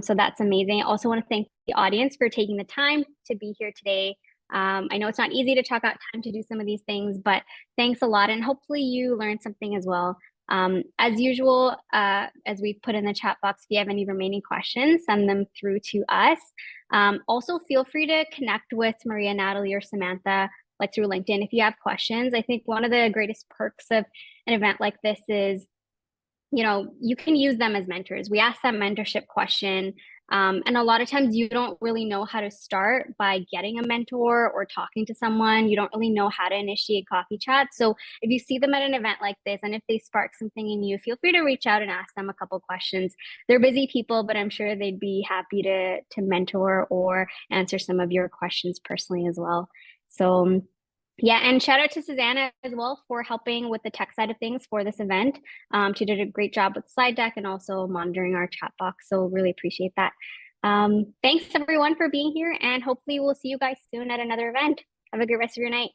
So that's amazing. I also want to thank the audience for taking the time to be here today. I know it's not easy to chalk out time to do some of these things, but thanks a lot. And hopefully you learned something as well. As usual, as we put in the chat box, if you have any remaining questions, send them through to us. Also, feel free to connect with Maria, Natalie, or Samantha, like through LinkedIn if you have questions. I think one of the greatest perks of an event like this is, you can use them as mentors. We ask that mentorship question. And a lot of times you don't really know how to start by getting a mentor or talking to someone. You don't really know how to initiate coffee chat. So if you see them at an event like this, and if they spark something in you, feel free to reach out and ask them a couple questions. They're busy people, but I'm sure they'd be happy to mentor or answer some of your questions personally as well. So yeah, and shout out to Susanna as well for helping with the tech side of things for this event. She did a great job with the slide deck and also monitoring our chat box. So really appreciate that. Thanks everyone for being here, and hopefully we'll see you guys soon at another event. Have a great rest of your night.